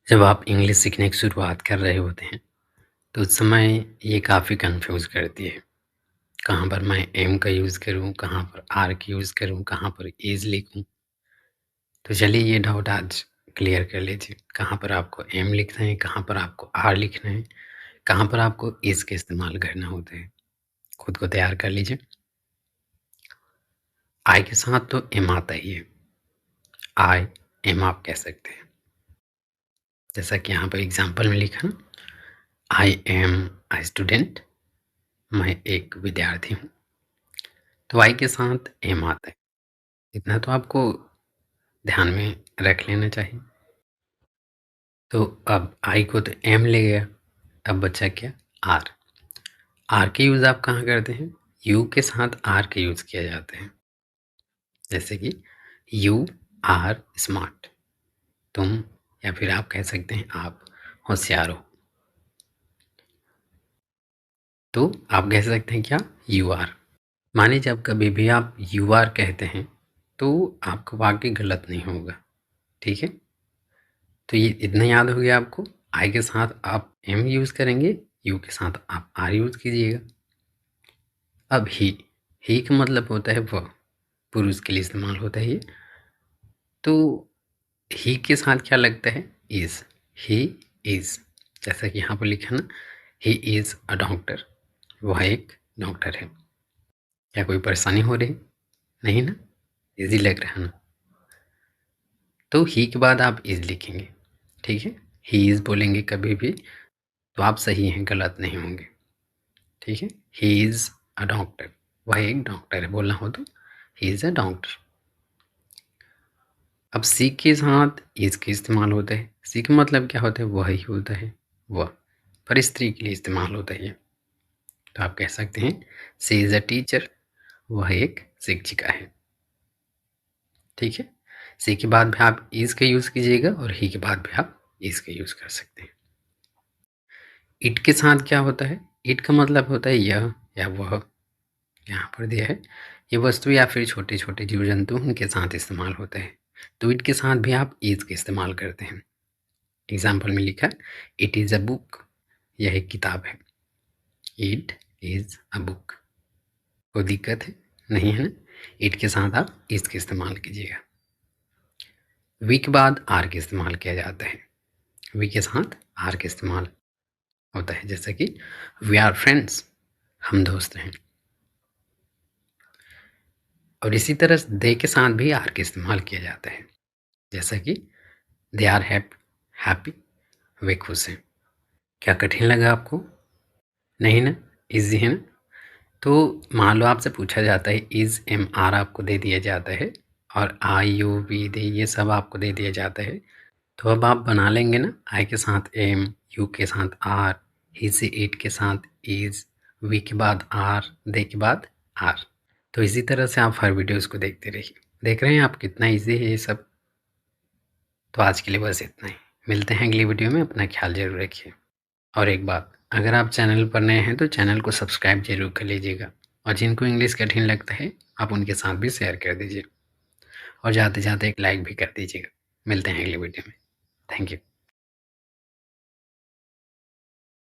जब आप इंग्लिश सीखने की शुरुआत कर रहे होते हैं तो उस समय ये काफ़ी कंफ्यूज करती है। कहाँ पर मैं एम का यूज़ करूँ, कहाँ पर आर का यूज़ करूँ, कहाँ पर इज़ लिखूँ। तो चलिए ये डाउट आज क्लियर कर लीजिए। कहाँ पर आपको एम लिखना है, कहाँ पर आपको आर लिखना है, कहाँ पर आपको इज़ का इस्तेमाल करना होता है। खुद को तैयार कर लीजिए। आई के साथ तो एम आता ही है। आई एम आप कह सकते हैं। जैसा कि यहाँ पर एग्जाम्पल में लिखा ना, आई एम अ स्टूडेंट। मैं एक विद्यार्थी हूँ। तो आई के साथ एम आता है। इतना तो आपको ध्यान में रख लेना चाहिए। तो अब आई को तो एम ले गया, अब बचा क्या? आर। आर के यूज़ आप कहाँ करते हैं? यू के साथ आर के यूज़ किया जाते हैं। जैसे कि यू आर स्मार्ट, तुम, या फिर आप कह सकते हैं आप होशियार हो। तो आप कह सकते हैं क्या? You are. मानिए जब कभी भी आप यू आर कहते हैं तो आपका वाक्य गलत नहीं होगा। ठीक है, तो ये इतना याद हो गया आपको। आई के साथ आप एम यूज़ करेंगे, यू के साथ आप आर यूज़ कीजिएगा। अब ही का मतलब होता है वह, पुरुष के लिए इस्तेमाल होता है ये। तो ही के साथ क्या लगता है? इज़। He is. जैसा कि यहाँ पर लिखा ना, ही इज़ अ डॉक्टर। वह एक डॉक्टर है। क्या कोई परेशानी हो रही? नहीं ना? इजी लग रहा है ना? तो ही के बाद आप इज़ लिखेंगे। ठीक है, ही इज़ बोलेंगे कभी भी तो आप सही हैं, गलत नहीं होंगे। ठीक है, ही इज़ अ डॉक्टर। वह एक डॉक्टर है, बोलना हो तो ही इज़ अ डॉक्टर। अब सी के साथ इज़ का इस्तेमाल होता है। सी का मतलब क्या होता है? वह ही होता है, वह। पर स्त्री के लिए इस्तेमाल होता है ये। तो आप कह सकते हैं सी इज़ अ टीचर। वह एक शिक्षिका है। ठीक है, सी के बाद भी आप इज़ का यूज़ कीजिएगा और ही के बाद भी आप इज़ का यूज़ कर सकते हैं। इट के साथ क्या होता है? इट का मतलब होता है यह या वह। यहाँ पर दिया है, ये वस्तु या फिर छोटे छोटे जीव जंतु, उनके साथ इस्तेमाल होता है। तो इट के साथ भी आप इज का इस्तेमाल करते हैं। एग्जाम्पल में लिखा, इट इज़ अ बुक। यह एक किताब है। It is a book. कोई दिक्कत है? नहीं है ना? इट के साथ आप इज का इस्तेमाल कीजिएगा। वी के बाद आर का इस्तेमाल किया जाता है। वी के साथ आर का इस्तेमाल होता है, जैसे कि वी आर फ्रेंड्स। हम दोस्त हैं। और इसी तरह दे के साथ भी आर का इस्तेमाल किया जाता है, जैसा कि दे आर हैप्पी। वे खुश हैं। क्या कठिन लगा आपको? नहीं ना? इजी है ना? तो मान लो आपसे पूछा जाता है इज़ एम आर आपको दे दिया जाता है और आई यू वी दे ये सब आपको दे दिया जाता है। तो अब आप बना लेंगे ना, आई के साथ एम, यू के साथ आर, ही से इट के साथ इज़, वी के बाद आर, दे के बाद आर। तो इसी तरह से आप हर वीडियोज़ को देखते रहिए। देख रहे हैं आप कितना ईजी है ये सब। तो आज के लिए बस इतना ही। मिलते हैं अगली वीडियो में। अपना ख्याल ज़रूर रखिए। और एक बात, अगर आप चैनल पर नए हैं तो चैनल को सब्सक्राइब जरूर कर लीजिएगा। और जिनको इंग्लिश कठिन लगता है आप उनके साथ भी शेयर कर दीजिए। और जाते जाते एक लाइक भी कर दीजिएगा। मिलते हैं अगली वीडियो में। Thank you.